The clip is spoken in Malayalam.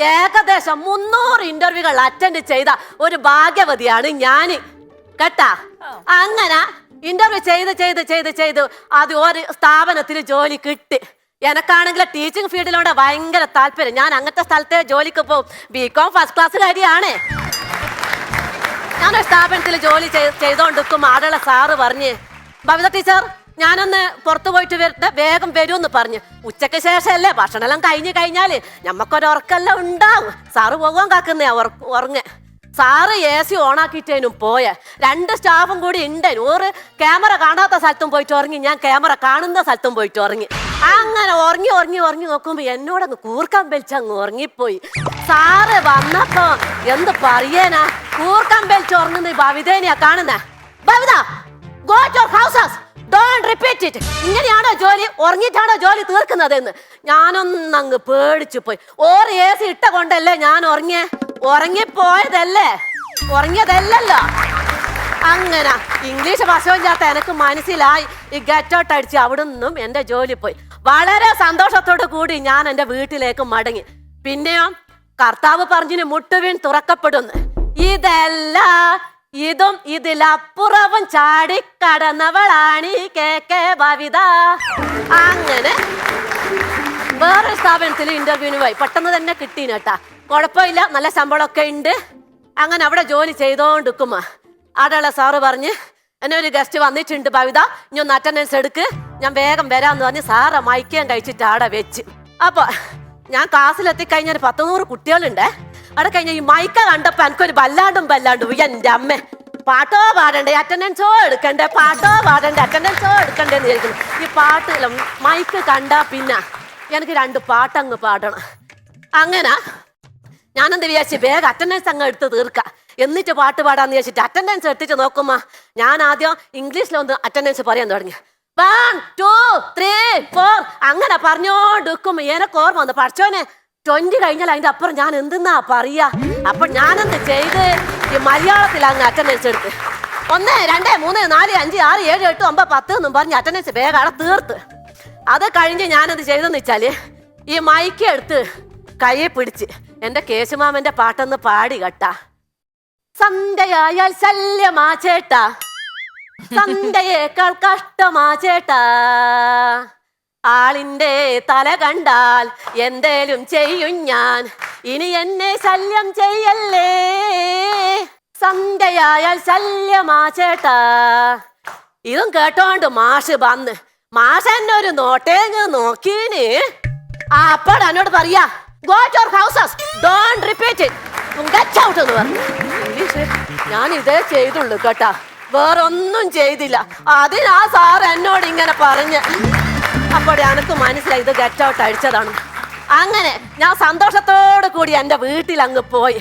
ഏകദേശം 300 ഇന്റർവ്യൂകൾ അറ്റൻഡ് ചെയ്ത ഒരു ഭാഗ്യവതിയാണ് ഞാൻ കേട്ടാ. അങ്ങനെ ഇന്റർവ്യൂ ചെയ്ത് അത് ഒരു സ്ഥാപനത്തിൽ ജോലി കിട്ടി. എനക്കാണെങ്കിൽ ടീച്ചിങ് ഫീൽഡിലൂടെ ഭയങ്കര താല്പര്യം. ഞാൻ അങ്ങനത്തെ സ്ഥലത്തെ ജോലിക്ക് പോകും. BCom ഫസ്റ്റ് ക്ലാസ്സുകാരിയാണ്. ഞാനൊരു സ്ഥാപനത്തിൽ ജോലി ചെയ്തോണ്ടിരിക്കും. ആടുള്ള സാറ് പറഞ്ഞ്, ബബിത ടീച്ചർ ഞാനൊന്ന് പുറത്തു പോയിട്ട് വേഗം വരുമെന്ന് പറഞ്ഞു. ഉച്ചയ്ക്ക് ശേഷമല്ലേ ഭക്ഷണമെല്ലാം കഴിഞ്ഞാല് ഞമ്മക്കൊരു ഉറക്കെല്ലാം ഉണ്ടാവും. സാറ് പോകാൻ കാക്കുന്നേ ഉറങ്ങ. സാറ് AC ഓണാക്കിയിട്ടേനും പോയ 2 സ്റ്റാഫും കൂടി ഉണ്ടേനും. ഒരു ക്യാമറ കാണാത്ത സ്ഥലത്തും പോയിട്ട് ഉറങ്ങി, ഞാൻ ക്യാമറ കാണുന്ന സ്ഥലത്തും പോയിട്ട് ഉറങ്ങി. അങ്ങനെ ഉറങ്ങി നോക്കുമ്പോ എന്നോടങ്ങ് കൂർക്കം വലിച്ചങ്ങ് ഉറങ്ങിപ്പോയി. സാറ് വന്നപ്പോ എന്ത് പറയാനാ, കൂർക്കം വലിച്ച് ഉറങ്ങുന്ന ബബിതേനെയാ കാണുന്ന. Babita, go to your houses. Don't repeat it. ഇങ്ങനെയാണോ ജോലി, ഉറങ്ങിയിട്ടാണോ ജോലി തീർക്കുന്നതെന്ന് ഞാനൊന്നങ്ങ് പേടിച്ചു പോയി. ഓറ് AC ഇട്ട കൊണ്ടല്ലേ ഞാൻ ഉറങ്ങിയതല്ലല്ലോ. അങ്ങനെ ഇംഗ്ലീഷ് വശമില്ലാത്ത എനിക്ക് മനസ്സിലായി. ഈ ഗെറ്റ് ഔട്ട് അടിച്ച് അവിടെ നിന്നും എന്റെ ജോലി പോയി. വളരെ സന്തോഷത്തോടു കൂടി ഞാൻ എന്റെ വീട്ടിലേക്ക് മടങ്ങി. പിന്നെയോ കർത്താവ് പറഞ്ഞിന് മുട്ടുവീൺ തുറക്കപ്പെടുന്നു. ഇതും ഇതിലപ്പുറവും ചാടിക്കടന്നവളാണ് KK ബബിത. അങ്ങനെ വേറൊരു സ്ഥാപനത്തിൽ ഇന്റർവ്യൂവിന് പോയി. പെട്ടെന്ന് തന്നെ കിട്ടീനേട്ടാ, കുഴപ്പമില്ല, നല്ല ശമ്പളമൊക്കെ ഉണ്ട്. അങ്ങനെ അവിടെ ജോലി ചെയ്തോണ്ടിരിക്കുമ്പോ ആടുള്ള സാറ് പറഞ്ഞ്, എന്നെ ഒരു ഗസ്റ്റ് വന്നിട്ടുണ്ട് ബബിത, ഇനി ഒന്ന് അറ്റൻഡൻസ് എടുക്ക്, ഞാൻ വേഗം വരാമെന്ന് പറഞ്ഞ് സാറ് മയക്കാൻ കഴിച്ചിട്ട് ആടെ വെച്ച്. അപ്പൊ ഞാൻ ക്ലാസ്സിലെത്തിക്കഴിഞ്ഞാൽ 100 കുട്ടികളുണ്ട്. അവിടെ കഴിഞ്ഞ ഈ മൈക്ക കണ്ടപ്പോ എനിക്കൊരു ബല്ലാണ്ടും എൻ്റെ അമ്മ പാട്ടോ പാടണ്ടേ അറ്റൻഡൻസോ എടുക്കണ്ടേ എന്ന് വിചാരിക്കുന്നു. ഈ പാട്ട് മൈക്ക് കണ്ടാ പിന്നെ എനിക്ക് 2 പാട്ടങ്ങ് പാടണം. അങ്ങനെ ഞാനെന്ത് വിചാരിച്ചു, വേഗം അറ്റൻഡൻസ് അങ്ങ് എടുത്ത് തീർക്കാം, എന്നിട്ട് പാട്ട് പാടാന്ന് വിചാരിച്ചിട്ട് അറ്റൻഡൻസ് എടുത്തിട്ട് നോക്കുമ്പോ ഞാൻ ആദ്യം ഇംഗ്ലീഷിലൊന്ന് അറ്റൻഡൻസ് പറയാൻ തുടങ്ങി. 1 2 3 4 അങ്ങനെ പറഞ്ഞോണ്ടിരിക്കുമ്പോ എനക്ക് ഓർമ്മ വന്നു, പഠിച്ചോനെ 20 കഴിഞ്ഞാൽ അതിന്റെ അപ്പുറം ഞാൻ എന്തെന്നാ പറയാ. അപ്പൊ ഞാനെന്ത് ചെയ്ത് ഈ മലയാളത്തിൽ അങ്ങ് അറ്റൻഡൻസ് എടുത്ത് 1 2 3 4 5 6 7 8 9 10 എന്നും പറഞ്ഞ് അറ്റൻഡൻസ് വേഗം അവിടെ തീർത്ത്. അത് കഴിഞ്ഞ് ഞാനെന്ത് ചെയ്തെന്ന് വെച്ചാല് ഈ മൈക്ക് എടുത്ത് കയ്യെ പിടിച്ച് എന്റെ കേശുമാമന്റെ പാട്ടൊന്ന് പാടി കേട്ടാ. സന്ധ്യയായാൽ ശല്യമാ ചേട്ടാ, സന്ധ്യയേക്കാൾ കഷ്ടമാ ചേട്ടാ, ആളിന്റെ തല കണ്ടാൽ എന്തേലും ചെയ്യും ഞാൻ, ഇനി എന്നെ ശല്യം ചെയ്യല്ലേ, സന്ധ്യയായാൽ ശല്യമാ ചേട്ടാ. ഇതും കേട്ടോണ്ട് മാഷ് വന്ന് മാഷ് ഒരു നോട്ടേങ്ങ് നോക്കീന്. അപ്പോൾ എന്നോട് പറയാ, go to your houses, don't repeat it, get out എന്ന് പറഞ്ഞു. ഇംഗ്ലീഷ് ഞാൻ ഇതേ ചെയ്തുള്ളൂ കേട്ടാ, വേറൊന്നും ചെയ്തില്ല. അതിനാ സാർ എന്നോട് ഇങ്ങനെ പറഞ്ഞ്. അപ്പോൾ എനിക്ക് മനസ്സിലായി ഇത് ഗെറ്റ് ഔട്ട് അടിച്ചതാണ്. അങ്ങനെ ഞാൻ സന്തോഷത്തോടു കൂടി എൻ്റെ വീട്ടിൽ അങ്ങ് പോയി.